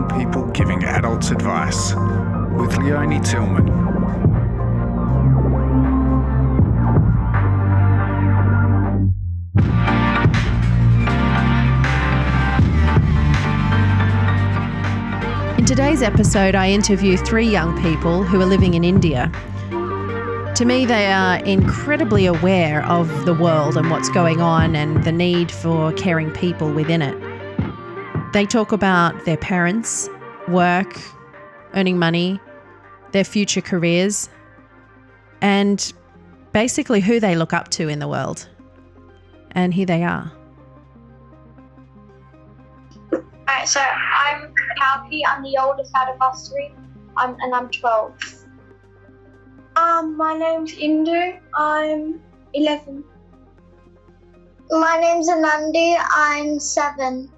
young people giving adults advice with Leonie Tillman. In today's episode, I interview 3 young people who are living in India. To me, they are incredibly aware of the world and what's going on and the need for caring people within it. They talk about their parents, work, earning money, their future careers, and basically who they look up to in the world. And here they are. Alright, so I'm Kalki. I'm the oldest out of us 3, and I'm 12. My name's Indu. I'm 11. My name's Anandi. I'm 7.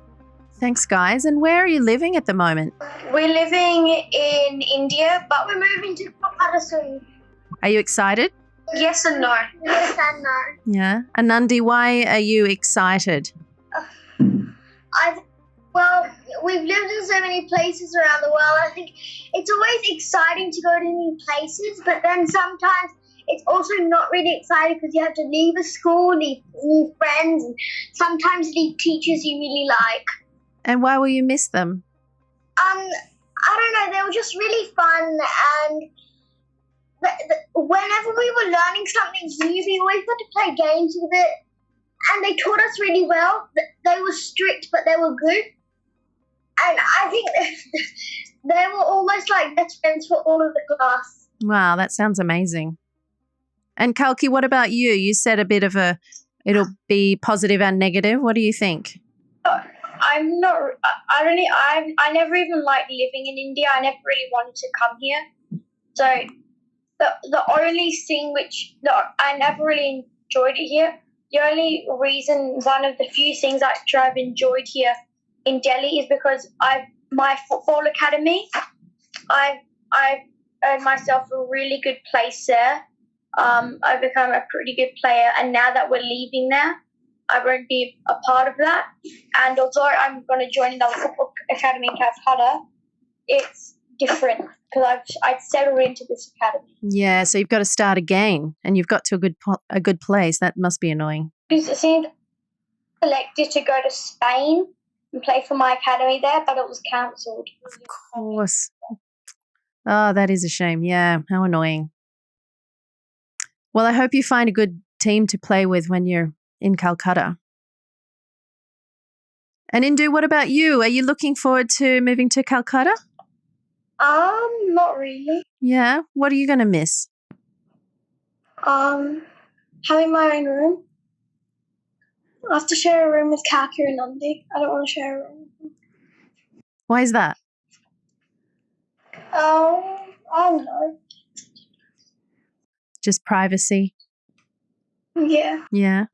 Thanks, guys. And where are you living at the moment? We're living in India, but we're moving to Calcutta soon. Are you excited? Yes and no. Yes and no. Yeah. Anandi, why are you excited? Well, we've lived in so many places around the world. I think it's always exciting to go to new places, but then sometimes it's also not really exciting because you have to leave a school, leave friends, and sometimes leave teachers you really like. And why will you miss them? I don't know. They were just really fun, and whenever we were learning something new, we always got to play games with it, and they taught us really well. They were strict, but they were good. And I think they were almost like best friends for all of the class. Wow, that sounds amazing. And Kalki, what about you? You said a bit of it'll be positive and negative. What do you think? I'm not, I never even liked living in India. I never really wanted to come here. So the only thing I never really enjoyed it here. The only reason, one of the few things I've enjoyed here in Delhi is because my football academy, I've earned myself a really good place there. I've become a pretty good player, and now that we're leaving there, I won't be a part of that. And although I'm going to join another football academy in Calcutta, it's different because I've settled into this academy. Yeah, so you've got to start again, and you've got to a good place. That must be annoying. Because it seemed selected to go to Spain and play for my academy there, but it was cancelled. Of course. Oh, that is a shame. Yeah, how annoying. Well, I hope you find a good team to play with when you're in Calcutta. And Indu, what about you? Are you looking forward to moving to Calcutta? Not really. Yeah? What are you going to miss? Having my own room. I have to share a room with Kalki and Anandi. I don't want to share a room with them. Why is that? I don't know. Just privacy? Yeah. Yeah.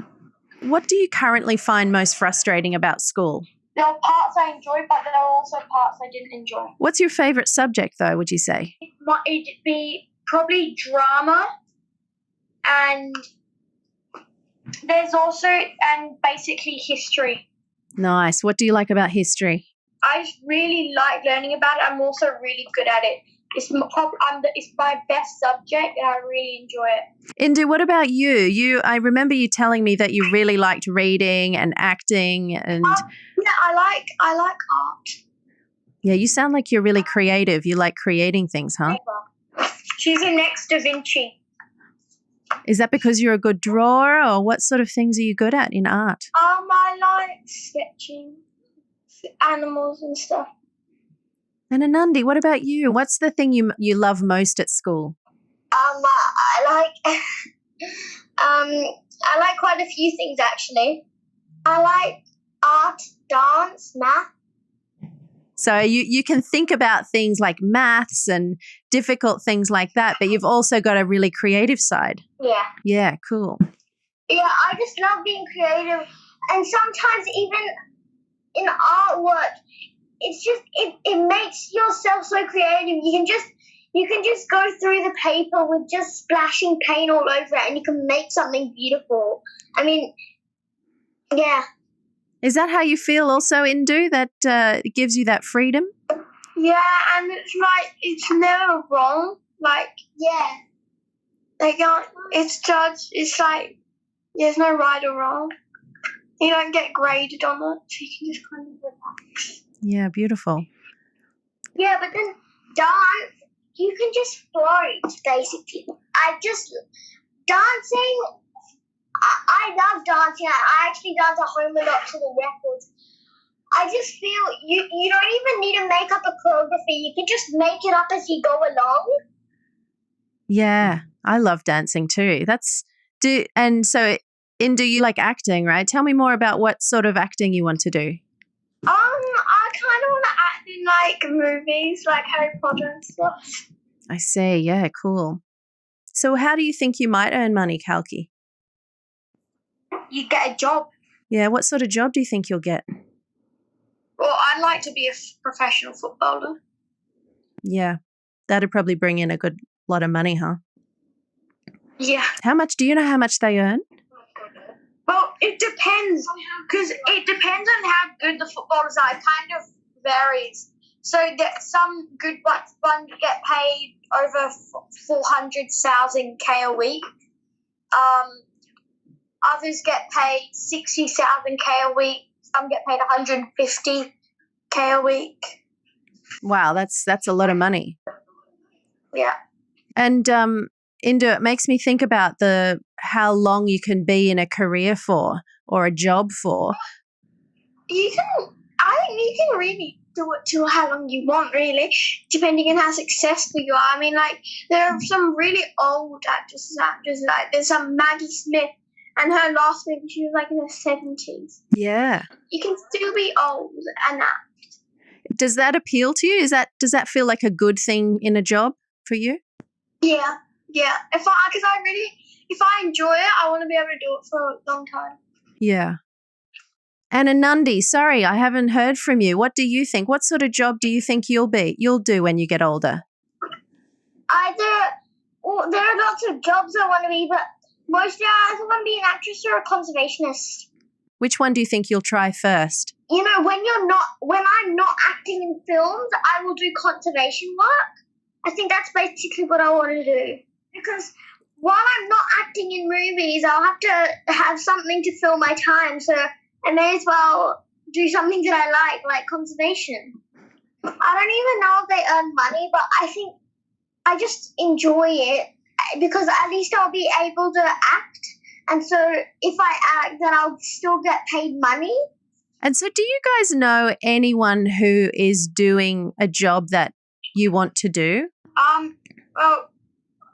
What do you currently find most frustrating about school? There were parts I enjoyed, but there were also parts I didn't enjoy. What's your favourite subject, though, would you say? It'd be probably drama, and there's also, and basically history. Nice. What do you like about history? I really like learning about it. I'm also really good at it. It's my best subject, and I really enjoy it. Indu, what about you? I remember you telling me that you really liked reading and acting, and yeah, I like art. Yeah, you sound like you're really creative. You like creating things, huh? She's your next Da Vinci. Is that because you're a good drawer, or what sort of things are you good at in art? I like sketching animals and stuff. And Anandi, what about you? What's the thing you love most at school? I like quite a few things actually. I like art, dance, math. So you can think about things like maths and difficult things like that, but you've also got a really creative side. Yeah. Yeah, cool. Yeah, I just love being creative, and sometimes even in artwork, it's just it makes yourself so creative. You can just go through the paper with just splashing paint all over it, and you can make something beautiful. I mean, yeah. Is that how you feel also, Indu, that it gives you that freedom? Yeah, and it's like it's never wrong. Like they can't. It's judged. It's like there's no right or wrong. You don't get graded on it, so you can just kind of relax. Yeah, beautiful. Yeah, but then dance, you can just float, basically. Dancing, I love dancing. I actually dance at home a lot to the records. I just feel you don't even need to make up a choreography. You can just make it up as you go along. Yeah, I love dancing too. And so Indu, you like acting, right? Tell me more about what sort of acting you want to do. I kind of want to act in like movies, like Harry Potter and stuff. I see. Yeah, cool. So how do you think you might earn money, Kalki? You get a job. Yeah, what sort of job do you think you'll get? Well, I'd like to be a professional footballer. Yeah, that'd probably bring in a good lot of money, huh? Yeah. Do you know how much they earn? Well, it depends, because it depends on how good the footballers are. It kind of varies. So that some good ones get paid over 400,000 a week. Others get paid 60,000 a week. Some get paid 150,000 a week. Wow, that's a lot of money. Yeah. And Indu, it makes me think about how long you can be in a career for or a job for. I think you can really do it to how long you want, really, depending on how successful you are. I mean, like, there are some really old actors, like there's some Maggie Smith, and her last movie, she was like in her 70s. Yeah. You can still be old and act. Does that appeal to you? Does that feel like a good thing in a job for you? Yeah. If I enjoy it, I want to be able to do it for a long time. Yeah. And Anandi, sorry, I haven't heard from you. What do you think? What sort of job do you think you'll do when you get older? There are lots of jobs I want to be, but mostly I want to be an actress or a conservationist. Which one do you think you'll try first? You know, when I'm not acting in films, I will do conservation work. I think that's basically what I want to do. Because while I'm not acting in movies, I'll have to have something to fill my time. So I may as well do something that I like conservation. I don't even know if they earn money, but I think I just enjoy it because at least I'll be able to act. And so if I act, then I'll still get paid money. And so do you guys know anyone who is doing a job that you want to do? Well,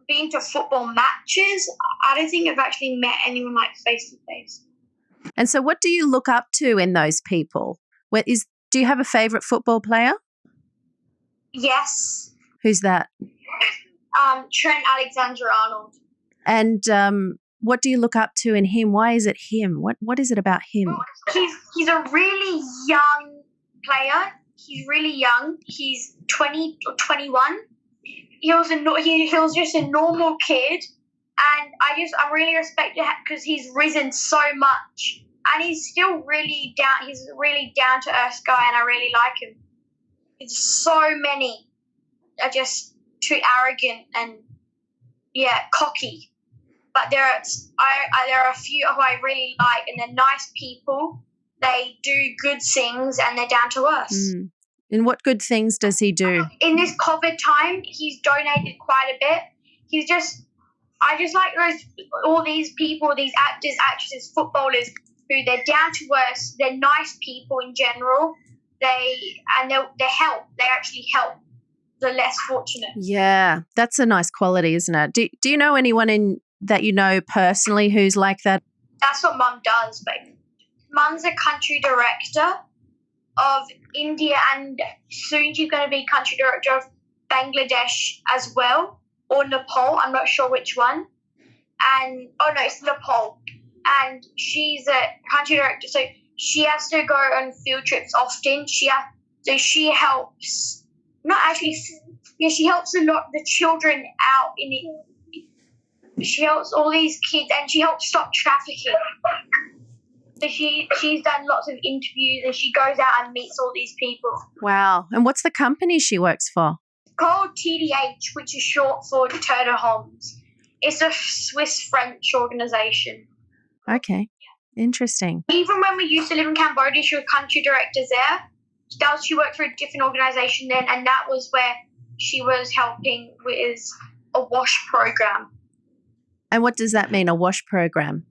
being to football matches, I don't think I've actually met anyone like face to face. And so what do you look up to in those people? Do you have a favourite football player? Yes. Who's that? Trent Alexander-Arnold. And what do you look up to in him? Why is it him? What is it about him? He's a really young player. He's really young. He's 20 or 21. He was just a normal kid, and I really respect it because he's risen so much, and he's still really down. He's a really down to earth guy, and I really like him. It's so many are just too arrogant and cocky, but there are a few who I really like, and they're nice people. They do good things, and they're down to earth. Mm. And what good things does he do? In this COVID time, he's donated quite a bit. I just like all these people, these actors, actresses, footballers, who they're down to earth. They're nice people in general. They help. They actually help the less fortunate. Yeah, that's a nice quality, isn't it? Do you know anyone that you know personally who's like that? That's what Mum does. But Mum's a country director of India, and soon she's going to be country director of Bangladesh as well, or Nepal. I'm not sure which one. It's Nepal. And she's a country director, so she has to go on field trips often. She helps. She helps a lot the children out in it. She helps all these kids, and she helps stop trafficking. So she's done lots of interviews and she goes out and meets all these people. Wow. And what's the company she works for? It's called TDH, which is short for Terre Homs. It's a Swiss-French organisation. Okay. Interesting. Even when we used to live in Cambodia, she was country director there. She worked for a different organisation then, and that was where she was helping with a WASH program. And what does that mean, a WASH program?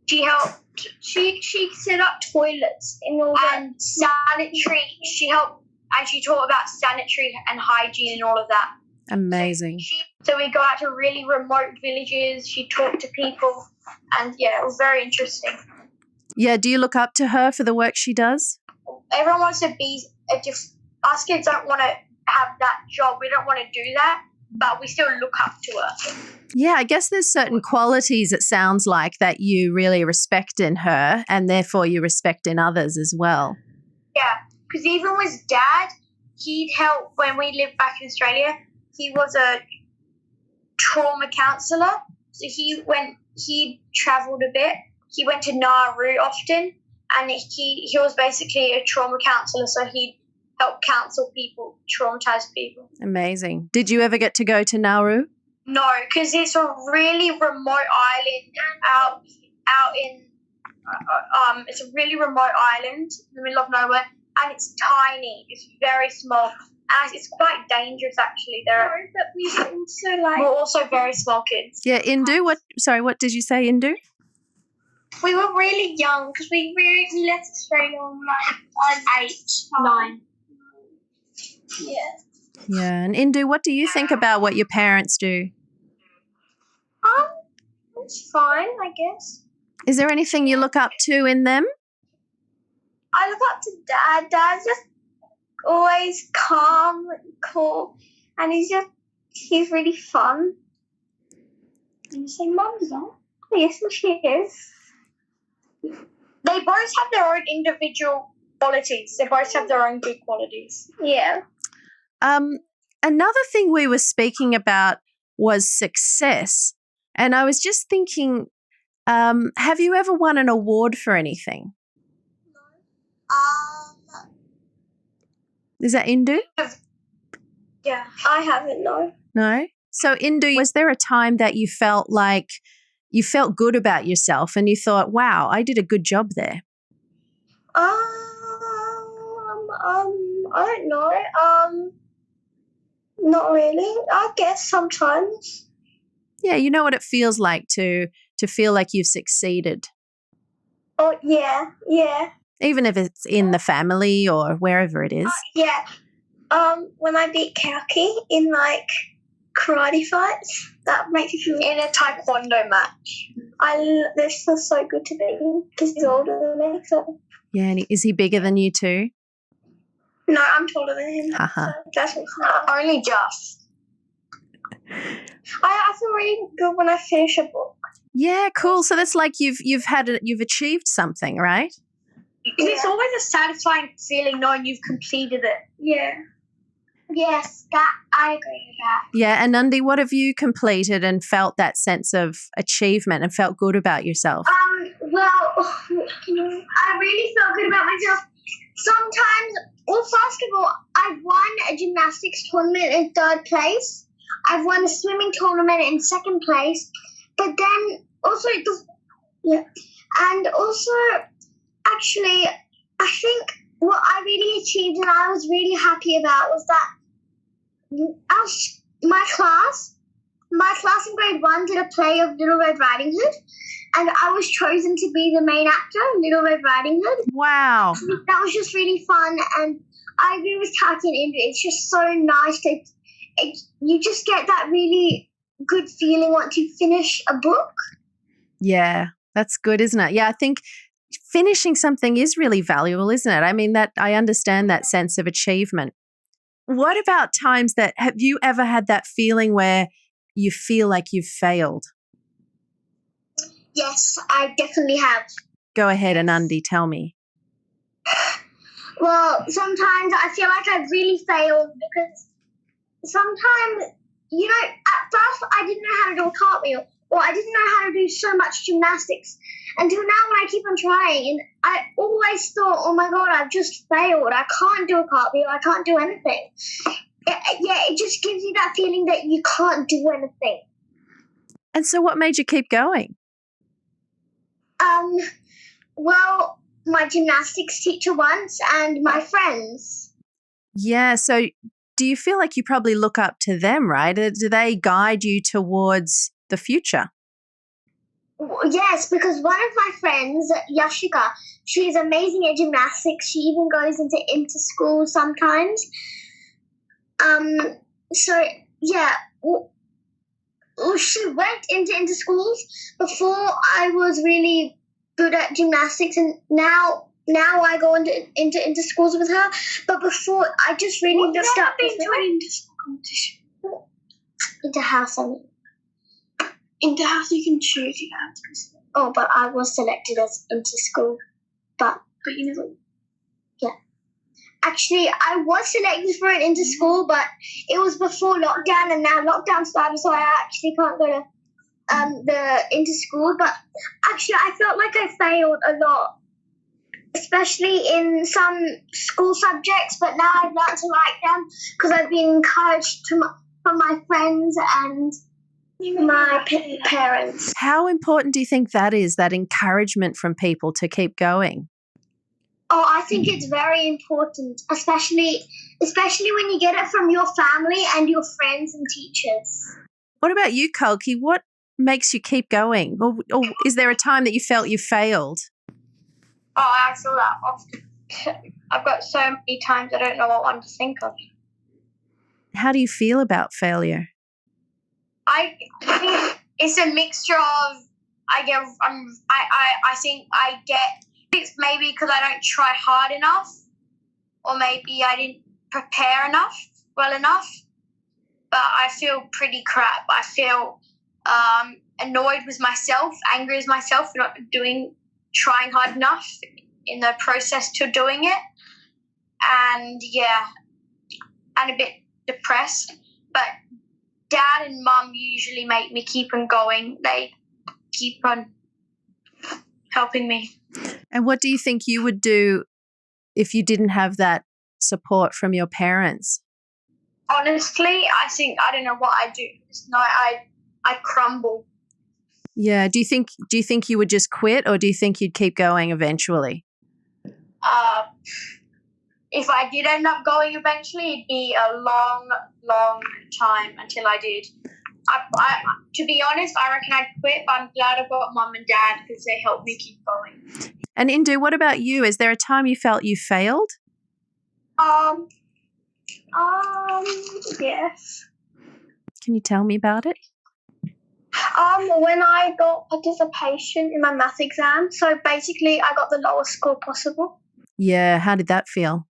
She helped. She set up toilets and sanitary. She helped, and she taught about sanitary and hygiene and all of that. Amazing. So we go out to really remote villages. She talked to people, and yeah, it was very interesting. Yeah, do you look up to her for the work she does? Everyone wants to be us kids don't want to have that job. We don't want to do that, but we still look up to her. Yeah, I guess there's certain qualities, it sounds like, that you really respect in her, and therefore you respect in others as well. Yeah, because even with Dad, he'd help when we lived back in Australia. He was a trauma counsellor, so he travelled a bit. He went to Nauru often, and he was basically a trauma counsellor, so he'd help counsel people, traumatised people. Amazing. Did you ever get to go to Nauru? No, because it's a really remote island it's a really remote island in the middle of nowhere, and it's tiny. It's very small, and it's quite dangerous actually. But we're also very small kids. Yeah, Indu. What did you say, Indu? We were really young because we left Australia on 8, 9. Yeah. Yeah, and Indu, what do you think about what your parents do? It's fine, I guess. Is there anything you look up to in them? I look up to Dad. Dad's just always calm and cool, and he's really fun. And you say, Mum's not? Yes, she is. They both have their own individual qualities. They both have their own good qualities. Yeah. Another thing we were speaking about was success. And I was just thinking, have you ever won an award for anything? No. Is that Indu? Yeah, I haven't, no. No? So Indu, was there a time that you felt like you felt good about yourself and you thought, wow, I did a good job there? I don't know. Not really. I guess sometimes. Yeah, you know what it feels like to feel like you've succeeded. Oh, yeah. Even if it's in the family or wherever it is. Yeah. When I beat Kalki in karate fights, that makes me feel in a taekwondo match. This feels so good to beat him because he's older than me. So. Yeah, and is he bigger than you too? No, I'm taller than him. Uh-huh. So that's only just. I feel really good when I finish a book. Yeah, cool. So that's like you've achieved something, right? It's always a satisfying feeling knowing you've completed it. Yeah. Yes, that I agree with that. Yeah, Anandi, what have you completed and felt that sense of achievement and felt good about yourself? Well, I really felt good about myself. First of all, I won a gymnastics tournament in 3rd place. I've won a swimming tournament in 2nd place. But then also, actually, I think what I really achieved and I was really happy about was that my class in grade 1 did a play of Little Red Riding Hood, and I was chosen to be the main actor in Little Red Riding Hood. Wow. That was just really fun, and I agree with Kalki and Indu. It's just so nice you just get that really good feeling once you finish a book. Yeah, that's good, isn't it? Yeah, I think finishing something is really valuable, isn't it? I mean, that I understand that sense of achievement. What about times have you ever had that feeling where you feel like you've failed? Yes, I definitely have. Go ahead, Anandi, tell me. Well, sometimes I feel like I've really failed because sometimes, at first I didn't know how to do a cartwheel, I didn't know how to do so much gymnastics until now when I keep on trying. And I always thought, oh my God, I've just failed. I can't do a cartwheel. I can't do anything. It just gives you that feeling that you can't do anything. And so what made you keep going? Well, my gymnastics teacher once and my friends. Yeah, so do you feel like you probably look up to them, right? Do they guide you towards the future? Yes, because one of my friends, Yashika, she's amazing at gymnastics. She even goes into inter-school sometimes. So, yeah, she went into inter-schools before I was really good at gymnastics, and now I go into schools with her. But before, I just really looked up to an inter-school competition. Inter-house, I mean. Inter-house, you can choose. You don't have to be selected. Oh, but I was selected as inter-school. But you never. Yeah. Actually, I was selected for an inter-school, but it was before lockdown, and now lockdown started, so I actually can't go to the inter-school. But actually, I felt like I failed a lot, especially in some school subjects. But now I've learned to like them because I've been encouraged from my friends and my parents. How important do you think that is, that encouragement from people to keep going? Oh, I think it's very important, especially when you get it from your family and your friends and teachers. What about you, Kalki? What makes you keep going? Or is there a time that you felt you failed? Oh, I feel that often. I've got so many times I don't know what one to think of. How do you feel about failure? I think it's a mixture of I think I get it's maybe because I don't try hard enough, or maybe I didn't prepare well enough. But I feel pretty crap. I feel annoyed with myself, angry with myself for not trying hard enough in the process to doing it, and and a bit depressed. But Dad and Mum usually make me keep on going. They keep on helping me. And what do you think you would do if you didn't have that support from your parents? Honestly, I don't know what I'd do. I crumble. Yeah. Do you think you would just quit, or do you think you'd keep going eventually? If I did end up going eventually, it'd be a long, long time until I did. To be honest, I reckon I'd quit, but I'm glad I've got Mum and Dad because they helped me keep going. And Indu, what about you? Is there a time you felt you failed? Yes. Can you tell me about it? When I got participation in my math exam, so basically I got the lowest score possible. Yeah. How did that feel?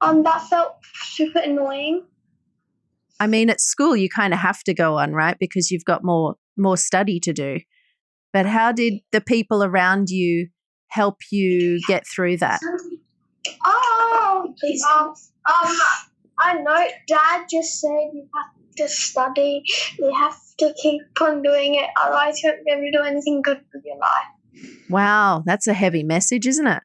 That felt super annoying. I mean, at school you kind of have to go on, right? Because you've got more study to do. But how did the people around you help you get through that? I know. Dad just said you have to study. You have to keep on doing it. Otherwise, you won't be able to do anything good with your life. Wow, that's a heavy message, isn't it?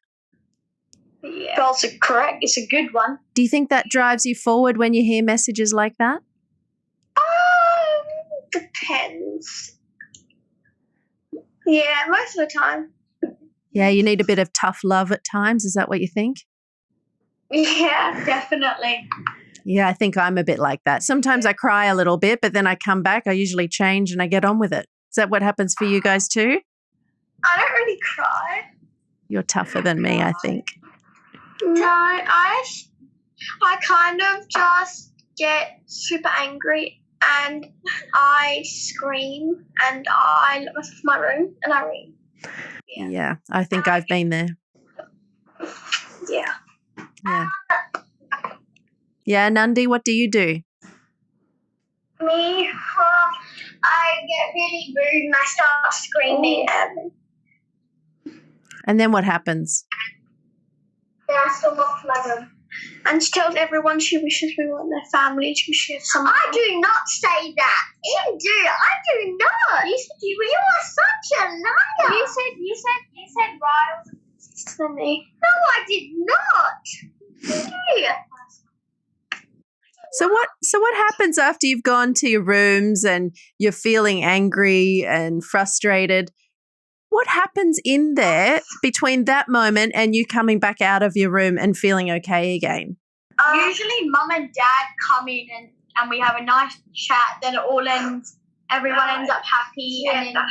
Yeah. Well, it's correct. It's a good one. Do you think that drives you forward when you hear messages like that? Depends. Yeah, most of the time. Yeah, you need a bit of tough love at times. Is that what you think? Yeah, definitely. Yeah, I think I'm a bit like that. Sometimes I cry a little bit, but then I come back, I usually change and I get on with it. Is that what happens for you guys too? I don't really cry. You're tougher than me, I think. No, I kind of just get super angry and I scream and I look in my room and I read. Yeah, I think I've been there. Yeah. Yeah. Yeah, Anandi, what do you do? Me, I get really rude and I start screaming. And then what happens? Then I storm off my room. And she tells everyone she wishes we weren't their family. She has some. I do not say that. Indu, I do not. You are such a liar. You said Ryle was for me. No, I did not. Yeah. So what happens after you've gone to your rooms and you're feeling angry and frustrated? What happens in there between that moment and you coming back out of your room and feeling okay again? Usually Mum and Dad come in and we have a nice chat, then it all ends, everyone ends up happy. Yeah, and then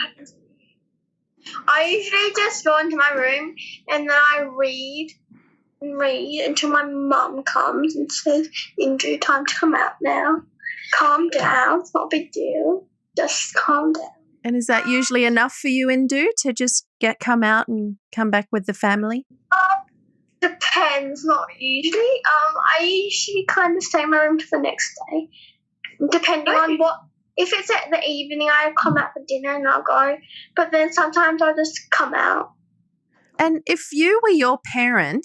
I usually just go into my room and then I read until my mum comes and says, Indu, time to come out now. Calm down, it's not a big deal. Just calm down. And is that usually enough for you, Indu, to just come out and come back with the family? Depends, not usually. I usually kind of stay in my room till the next day, depending on what. If it's at the evening, I'll come out for dinner and I'll go. But then sometimes I'll just come out. And if you were your parent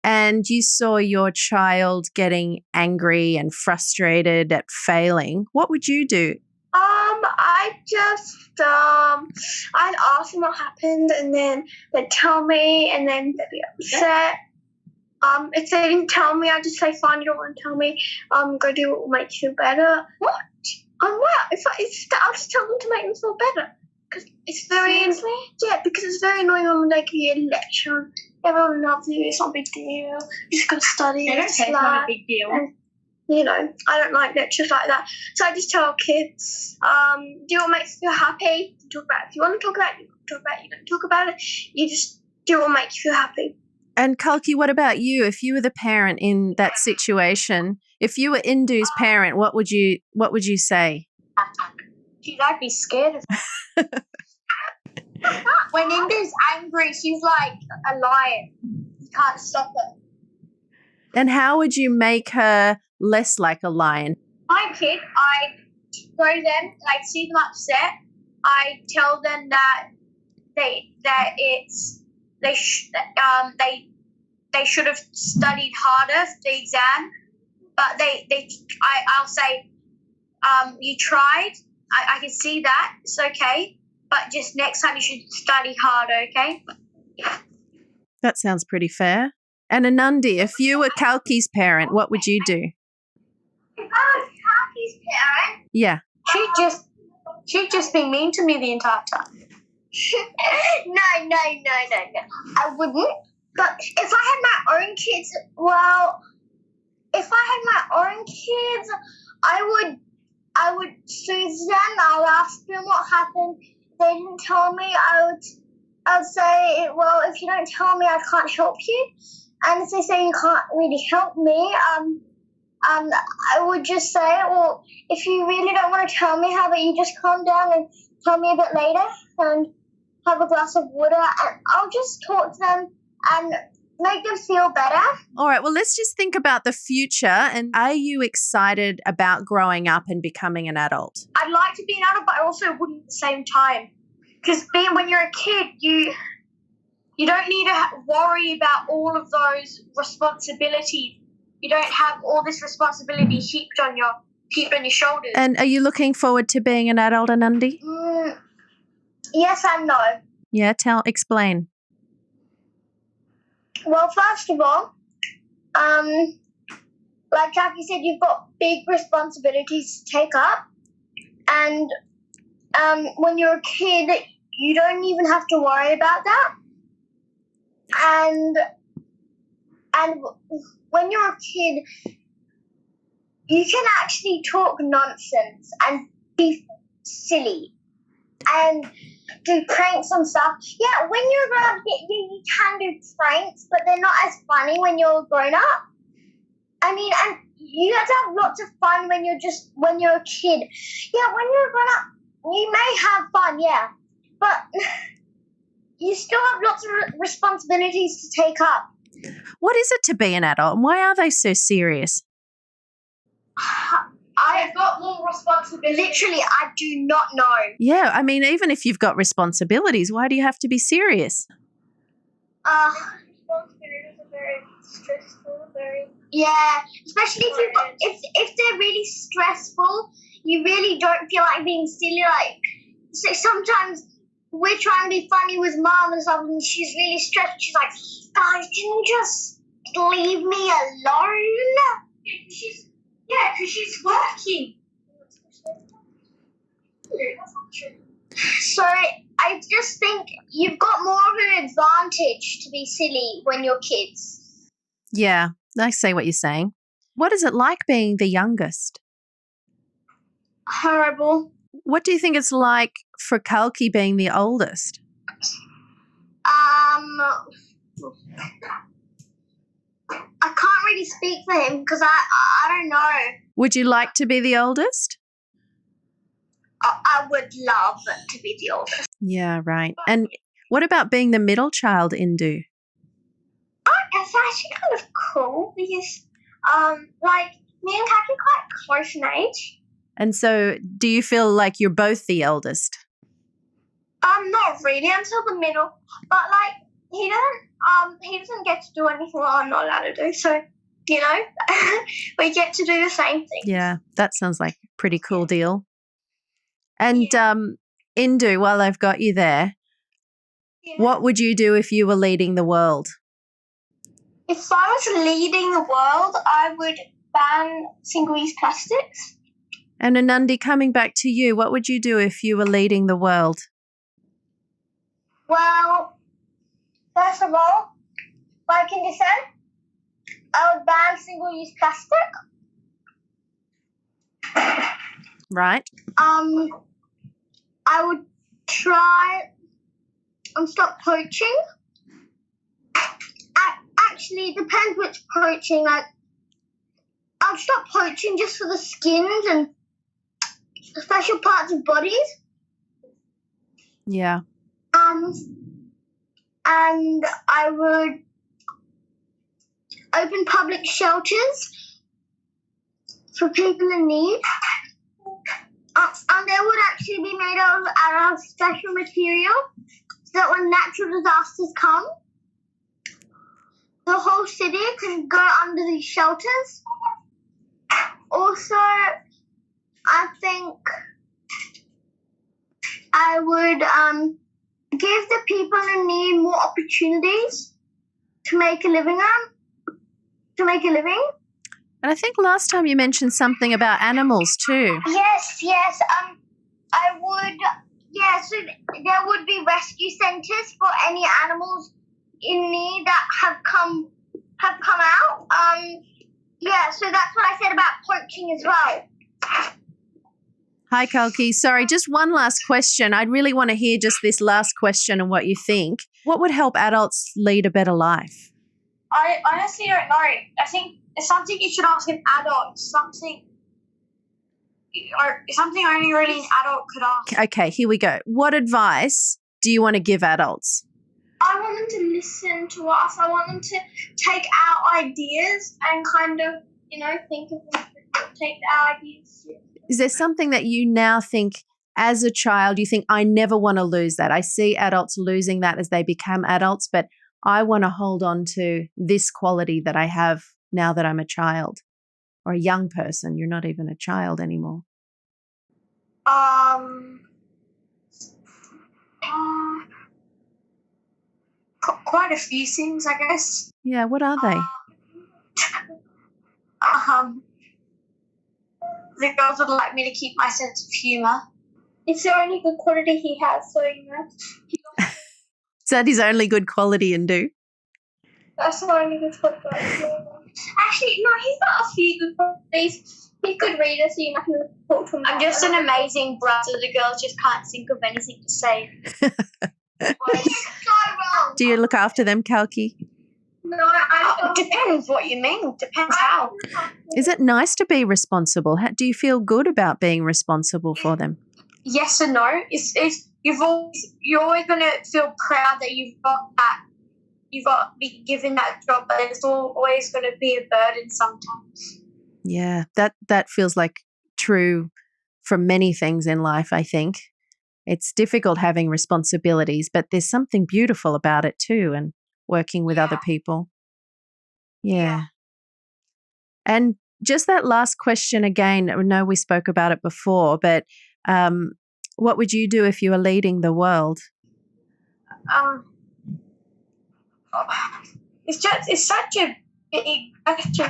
and you saw your child getting angry and frustrated at failing, what would you do? I'd ask them what happened and then they'd tell me and then they'd be upset. If they didn't tell me, I'd just say, fine, you don't want to tell me, go do what will make you feel better. What? I'll just tell them to make them feel better. Because it's very, yeah, because it's very annoying when they give you a lecture. Everyone loves you, it's not a big deal. You just got to study. They don't say it's not a big deal. And, I don't like lectures like that. So I just tell our kids, do what makes you feel happy. Talk about it. If you want to talk about it, you talk about it. You don't talk about it. You just do what makes you feel happy. And Kalki, what about you? If you were the parent in that situation, if you were Indu's parent, what would you say? I'd be scared of her. When Indu's angry, she's like a lion. You can't stop her. And how would you make her less like a lion? My kid, I go to them, like see them upset. I tell them that they should have studied harder for the exam, but I'll say, you tried. I can see that. It's okay, but just next time you should study harder. Okay. That sounds pretty fair. And Anandi, if you were Kalki's parent, what would you do? If I was Kalki's parent, yeah, she'd just be mean to me the entire time. No. I wouldn't. But if I had my own kids, I would soothe them. I'll ask them what happened. If they didn't tell me, I'd say, well, if you don't tell me, I can't help you. And if they say you can't really help me, I would just say, well, if you really don't want to tell me, how about you just calm down and tell me a bit later and have a glass of water, and I'll just talk to them and make them feel better. All right, well, let's just think about the future. And are you excited about growing up and becoming an adult? I'd like to be an adult, but I also wouldn't at the same time. Because when you're a kid, you don't need to worry about all of those responsibilities. You don't have all this responsibility heaped on your shoulders. And are you looking forward to being an adult, Anandi? Yes and no. Yeah, explain. Well, first of all, like Jackie said, you've got big responsibilities to take up. And when you're a kid, you don't even have to worry about that. And when you're a kid, you can actually talk nonsense and be silly and do pranks and stuff. Yeah, when you're grown up, you can do pranks, but they're not as funny when you're grown up. I mean, and you have to have lots of fun when you're a kid. Yeah, when you're grown up, you may have fun, yeah, but you still have lots of responsibilities to take up. What is it to be an adult, and why are they so serious? I've got more responsibility. Literally, I do not know. Yeah, I mean, even if you've got responsibilities, why do you have to be serious? Responsibilities very stressful, Yeah, especially if they're really stressful, you really don't feel like being silly. Like, so sometimes we're trying to be funny with Mom and stuff, and she's really stressed. She's like, "Guys, can you just leave me alone?" Because she's working. That's not true. So I just think you've got more of an advantage to be silly when you're kids. Yeah, I see what you're saying. What is it like being the youngest? Horrible. What do you think it's like for Kalki being the oldest? I can't really speak for him because I don't know. Would you like to be the oldest? I would love to be the oldest. Yeah, right. And what about being the middle child, Indu? It's actually kind of cool because, like, me and Kaki are quite close in age. And so do you feel like you're both the eldest? Not really until the middle, but like he doesn't get to do anything that I'm not allowed to do. So, you know, we get to do the same thing. Yeah, that sounds like a pretty cool deal. And Indu, while I've got you there, what would you do if you were leading the world? If I was leading the world, I would ban single-use plastics. And Anandi, coming back to you, what would you do if you were leading the world? Well, first of all, like in descent, I would ban single-use plastic. Right. I would try and stop poaching. Actually, it depends which poaching. Like, I'll stop poaching just for the skins and special parts of bodies. Yeah. And I would open public shelters for people in need. And they would actually be made out of special material so that when natural disasters come, the whole city can go under these shelters. Also, I think I would give the people in need more opportunities to make a living. And I think last time you mentioned something about animals too. Yes. I would. Yeah, so there would be rescue centres for any animals in need that have come out. Yeah, so that's what I said about poaching as well. Hi, Kalki. Sorry, just one last question. I'd really want to hear just this last question and what you think. What would help adults lead a better life? I honestly don't know. I think it's something you should ask an adult. Something only really an adult could ask. Okay, here we go. What advice do you want to give adults? I want them to listen to us. I want them to take our ideas and kind of, think of them, take our ideas. Is there something that you now think as a child, you think, I never want to lose that? I see adults losing that as they become adults, but I want to hold on to this quality that I have now that I'm a child or a young person. You're not even a child anymore. Quite a few things, I guess. Yeah, what are they? The girls would like me to keep my sense of humour. It's the only good quality he has, so Is that his only good quality, Indu? That's the only good quality. Actually, no, he's got a few good qualities. He's a good reader, so you can talk to him. I'm just an amazing brother. The girls just can't think of anything to say. So wrong. Do you look after them, Kalki? No, depends what you mean. Depends how. Is it nice to be responsible? Do you feel good about being responsible for them? Yes and no. You're always going to feel proud that you've got to be given that job, but it's always going to be a burden sometimes. Yeah, that feels like true for many things in life, I think. It's difficult having responsibilities, but there's something beautiful about it too, and working with other people. Yeah. And just that last question again, I know we spoke about it before, but what would you do if you were leading the world? It's such a big question.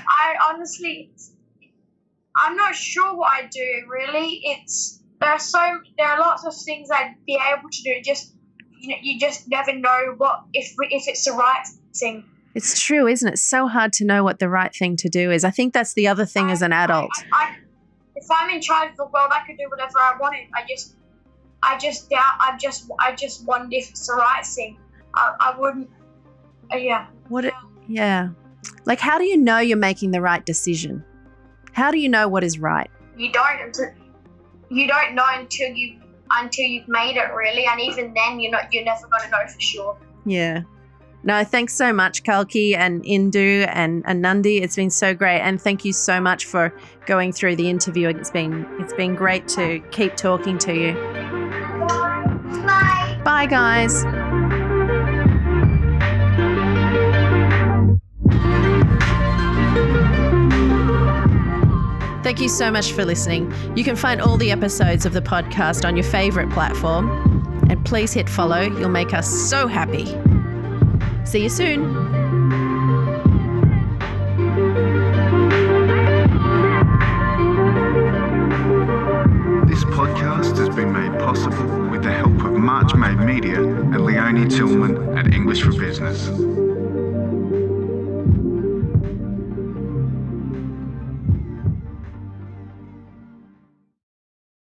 I'm not sure what I'd do really. There are lots of things I'd be able to do. You just never know if it's the right thing. It's true, isn't it? It's so hard to know what the right thing to do is. I think that's the other thing as an adult. If I'm in charge of the world, I could do whatever I wanted. I just wonder if it's the right thing. I wouldn't. Yeah. Yeah. Like, how do you know you're making the right decision? How do you know what is right? You don't know until you've made it, really, and even then, you're never going to know for sure. Yeah. No, thanks so much, Kalki and Indu and Anandi. It's been so great, and thank you so much for going through the interview. It's been great to keep talking to you. Bye. Bye, guys. Thank you so much for listening. You can find all the episodes of the podcast on your favourite platform. And please hit follow. You'll make us so happy. See you soon. This podcast has been made possible with the help of MARCHMADEMEDIA and Leonie Tillman at English for Business.